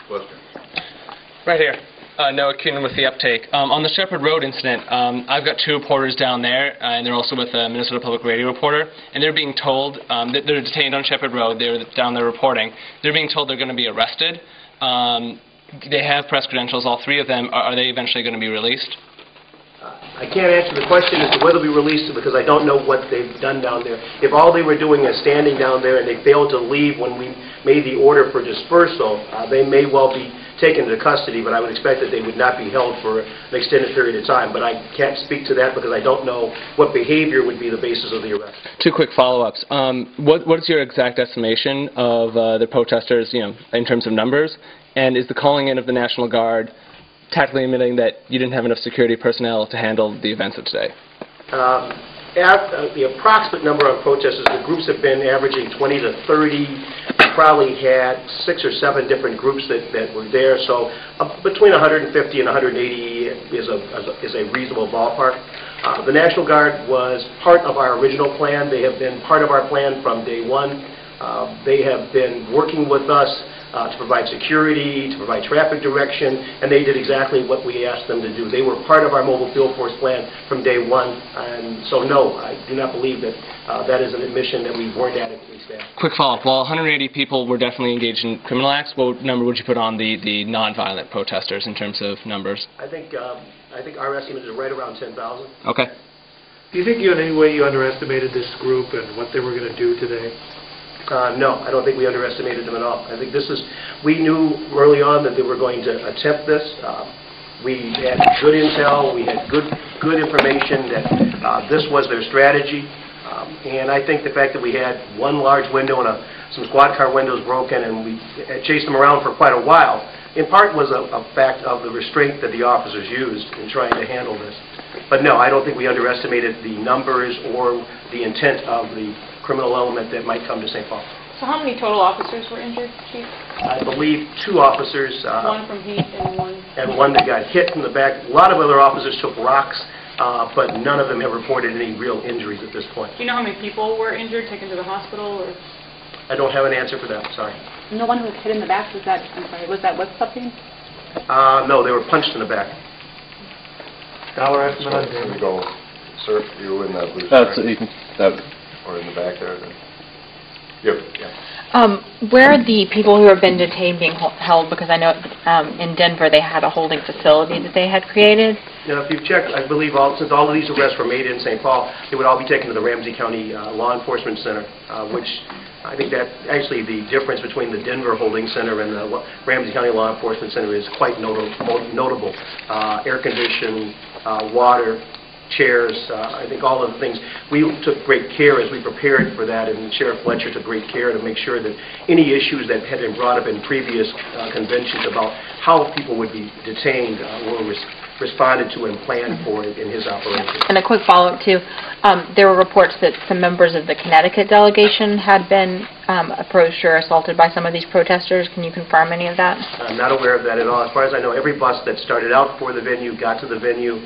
Question. Right here. Noah Keenan with the Uptake. On the Shepherd Road incident, I've got 2 reporters down there, and they're also with a Minnesota Public Radio reporter, and they're being told that they're detained on Shepherd Road. They're down there reporting. They're being told they're going to be arrested. They have press credentials, all 3 of them. Are they eventually going to be released? I can't answer the question as to whether we released it because I don't know what they've done down there. If all they were doing is standing down there and they failed to leave when we made the order for dispersal, they may well be taken into custody, but I would expect that they would not be held for an extended period of time. But I can't speak to that because I don't know what behavior would be the basis of the arrest. 2 quick follow-ups. What is your exact estimation of the protesters, in terms of numbers? And is the calling in of the National Guard tactically admitting that you didn't have enough security personnel to handle the events of today? The approximate number of protesters, the groups have been averaging 20 to 30. We probably had 6 or 7 different groups that were there, so between 150 and 180 is a reasonable ballpark. The National Guard was part of our original plan. They have been part of our plan from day one. They have been working with us to provide security, to provide traffic direction, and they did exactly what we asked them to do. They were part of our mobile field force plan from day one, and so no, I do not believe that that is an admission that we weren't adequately staffed. Quick follow-up. While 180 people were definitely engaged in criminal acts, what number would you put on the non-violent protesters in terms of numbers? I think our estimate is right around 10,000. Okay. Do you think in any way you underestimated this group and what they were going to do today? No, I don't think we underestimated them at all. I think we knew early on that they were going to attempt this. We had good intel, we had good information that this was their strategy. And I think the fact that we had one large window and some squad car windows broken and we chased them around for quite a while, in part was a fact of the restraint that the officers used in trying to handle this. But no, I don't think we underestimated the numbers or the intent of the criminal element that might come to St. Paul. So how many total officers were injured, Chief? I believe 2 officers. One from Heath and one... And one that got hit in the back. A lot of other officers took rocks, but none of them have reported any real injuries at this point. Do you know how many people were injured, taken to the hospital? Or? I don't have an answer for that, sorry. No one who was hit in the back, was that what's something? No, they were punched in the back. Dollar estimate on There we go. Sir, you in that blue or in the back there then? Yep. Yeah. Where are the people who have been detained being held? Because I know in Denver they had a holding facility that they had created. Now, if you've checked, I believe since all of these arrests were made in St. Paul, they would all be taken to the Ramsey County Law Enforcement Center, which I think that actually the difference between the Denver Holding Center and the Ramsey County Law Enforcement Center is quite notable. Air conditioning, water, chairs, I think all of the things. We took great care as we prepared for that, and Sheriff Fletcher took great care to make sure that any issues that had been brought up in previous conventions about how people would be detained were responded to and planned for in his operation. And a quick follow-up, too. There were reports that some members of the Connecticut delegation had been approached or assaulted by some of these protesters. Can you confirm any of that? I'm not aware of that at all. As far as I know, every bus that started out for the venue got to the venue.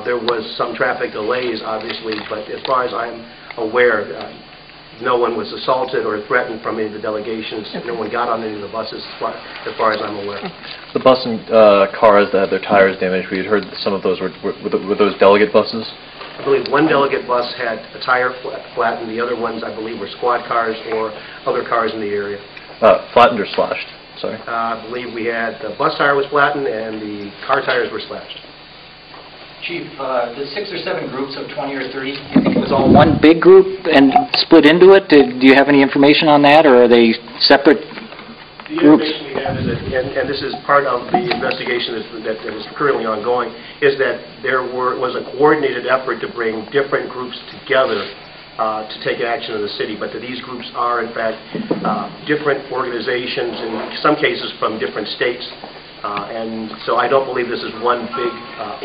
There was some traffic delays, obviously, but as far as I'm aware, no one was assaulted or threatened from any of the delegations. Okay. No one got on any of the buses, as far as I'm aware. The bus and cars that had their tires damaged, we had heard that some of those were those delegate buses? I believe one delegate bus had a tire flattened. The other ones, I believe, were squad cars or other cars in the area. Flattened or slashed? Sorry. I believe we had the bus tire was flattened and the car tires were slashed. Chief, the 6 or 7 groups of 20 or 30, you think it was all one big group and split into it? Do you have any information on that, or are they separate groups? The information we have is that, and this is part of the investigation that is currently ongoing, is that there was a coordinated effort to bring different groups together to take action in the city, but that these groups are, in fact, different organizations, in some cases from different states. And so I don't believe this is one big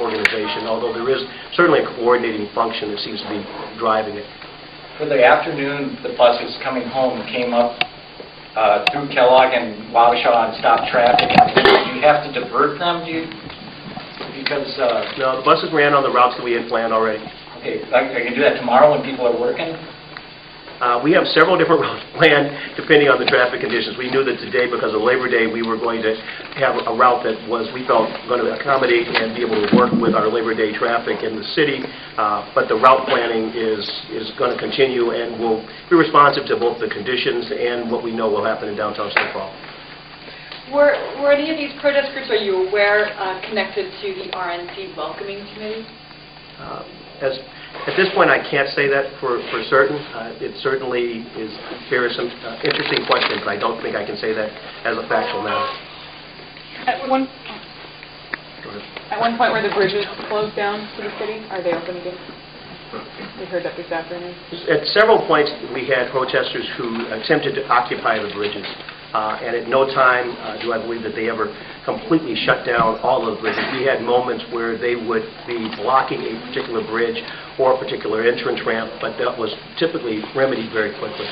organization, although there is certainly a coordinating function that seems to be driving it. For the afternoon, the buses coming home came up through Kellogg and Wabasha and stopped traffic. Do you have to divert them? Because no, the buses ran on the routes that we had planned already. Okay, I can do that tomorrow when people are working? We have several different routes planned depending on the traffic conditions. We knew that today, because of Labor Day, we were going to have a route that we felt going to accommodate and be able to work with our Labor Day traffic in the city. But the route planning is going to continue and will be responsive to both the conditions and what we know will happen in downtown St. Paul. Were any of these protest groups, are you aware, connected to the RNC welcoming committee? At this point, I can't say that for certain. It certainly bears some interesting questions, but I don't think I can say that as a factual matter. At one point, were the bridges closed down to the city? Are they open again? We heard that this afternoon. At several points, we had protesters who attempted to occupy the bridges. And at no time do I believe that they ever completely shut down all of the bridges. We had moments where they would be blocking a particular bridge or a particular entrance ramp, but that was typically remedied very quickly.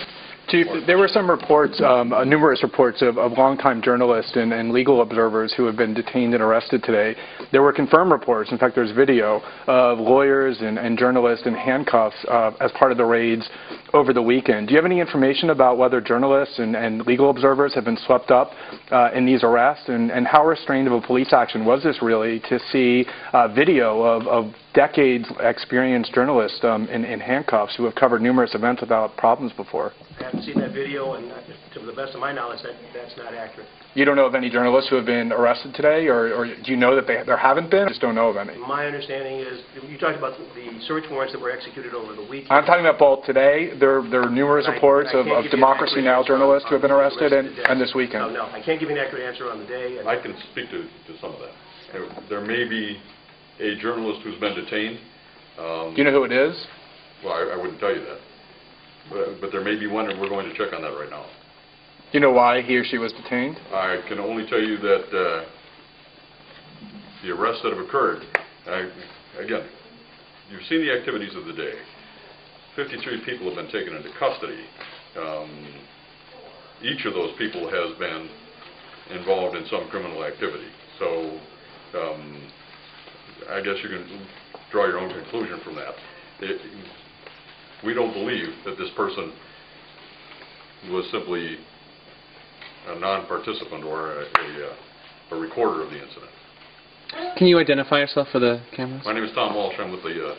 Chief, there were some reports, numerous reports of longtime journalists and legal observers who have been detained and arrested today. There were confirmed reports, in fact there's video, of lawyers and journalists in handcuffs as part of the raids over the weekend. Do you have any information about whether journalists and legal observers have been swept up in these arrests? And how restrained of a police action was this really to see video of decades-experienced journalists in handcuffs who have covered numerous events without problems before? I haven't seen that video, and to the best of my knowledge, that's not accurate. You don't know of any journalists who have been arrested today, or do you know that there haven't been? I just don't know of any. My understanding is, you talked about the search warrants that were executed over the weekend. I'm talking about both today. There are numerous reports of Democracy Now! Journalists who have been arrested, and this weekend. No, I can't give you an accurate answer on the day. I can speak to some of that. There may be a journalist who's been detained. Do you know who it is? Well, I wouldn't tell you that. But there may be one, and we're going to check on that right now. Do you know why he or she was detained? I can only tell you that the arrests that have occurred, again, you've seen the activities of the day. 53 people have been taken into custody. Each of those people has been involved in some criminal activity. So I guess you can draw your own conclusion from that. We don't believe that this person was simply a non-participant or a recorder of the incident. Can you identify yourself for the cameras? My name is Tom Walsh. I'm with the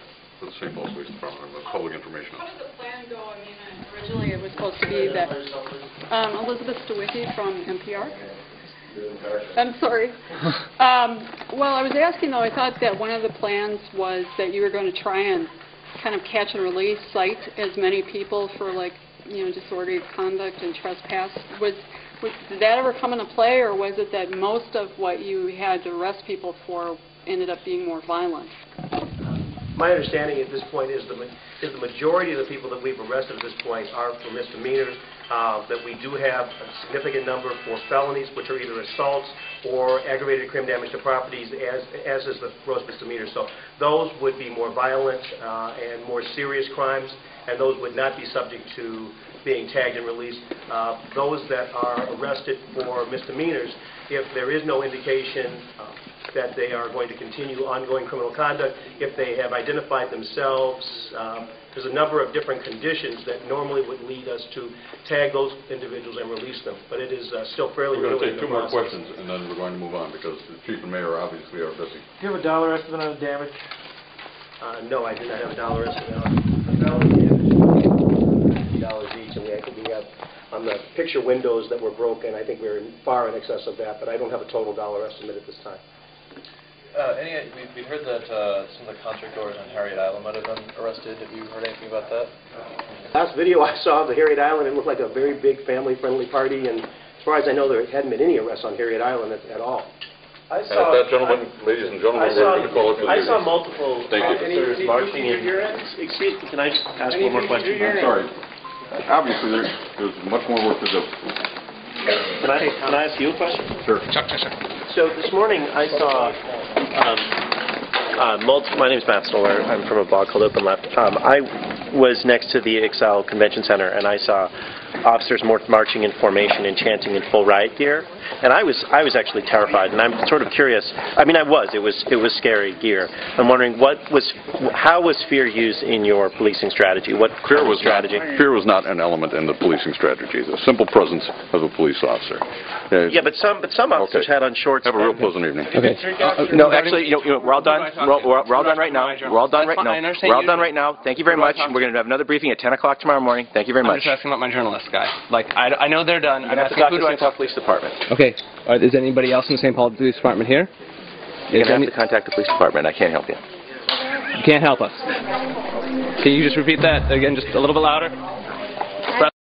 St. Paul Police Department. I'm a public information officer. How did the plan go? I mean, originally it was supposed to be that Elizabeth Stawicki from NPR. I'm sorry. Well, I was asking, though, I thought that one of the plans was that you were going to try and kind of catch and release, cite as many people for, like, you know, disorderly conduct and trespass. Did that ever come into play, or was it that most of what you had to arrest people for ended up being more violent? My understanding at this point is the majority of the people that we've arrested at this point are for misdemeanors, that we do have a significant number for felonies, which are either assaults or aggravated crime damage to properties, as is the gross misdemeanor. So those would be more violent and more serious crimes, and those would not be subject to being tagged and released. Those that are arrested for misdemeanors, if there is no indication that they are going to continue ongoing criminal conduct, if they have identified themselves, there's a number of different conditions that normally would lead us to tag those individuals and release them. But it is still fairly We're going to take two more process. questions, and then we're going to move on, because the Chief and Mayor obviously are busy. Do you have a dollar estimate on the damage? No, I do not have a dollar estimate on the felony damage. $50 each, and I think we have on the picture windows that were broken, I think we're far in excess of that, but I don't have a total dollar estimate at this time. We heard that some of the concert goers on Harriet Island might have been arrested. Have you heard anything about that? Last video I saw of the Harriet Island, it looked like a very big family-friendly party, and as far as I know, there hadn't been any arrests on Harriet Island at all. And at that, gentlemen, ladies and gentlemen, we're going to call it for the I saw evening. multiple officers marching in. Excuse me, can I just ask one more question? I'm sorry. Obviously, there's much more work to do. Can I ask you a question? Sure. So this morning I saw, my name is Matt Stoller. I'm from a blog called Open Left. I was next to the Excel Convention Center, and I saw officers marching in formation and chanting in full riot gear. And I was actually terrified, and I'm sort of curious. I mean, it was scary gear. I'm wondering how was fear used in your policing strategy? What fear was strategy? Fear was not an element in the policing strategy. The simple presence of a police officer. Yeah, but some officers had on shorts. Have a real pleasant evening. Okay. No, actually, we're all done. We're all done right now. We're all done right now. We're all done right now. Thank you very much. We're going to have another briefing at 10 o'clock tomorrow morning. Thank you very much. I'm just asking about my journalist guy. Like, I know they're done. I'm asking who do I talk to? Police Department. Okay. Is anybody else in the St. Paul Police Department here? You're going to have to contact the police department. I can't help you. You can't help us. Can you just repeat that again, just a little bit louder?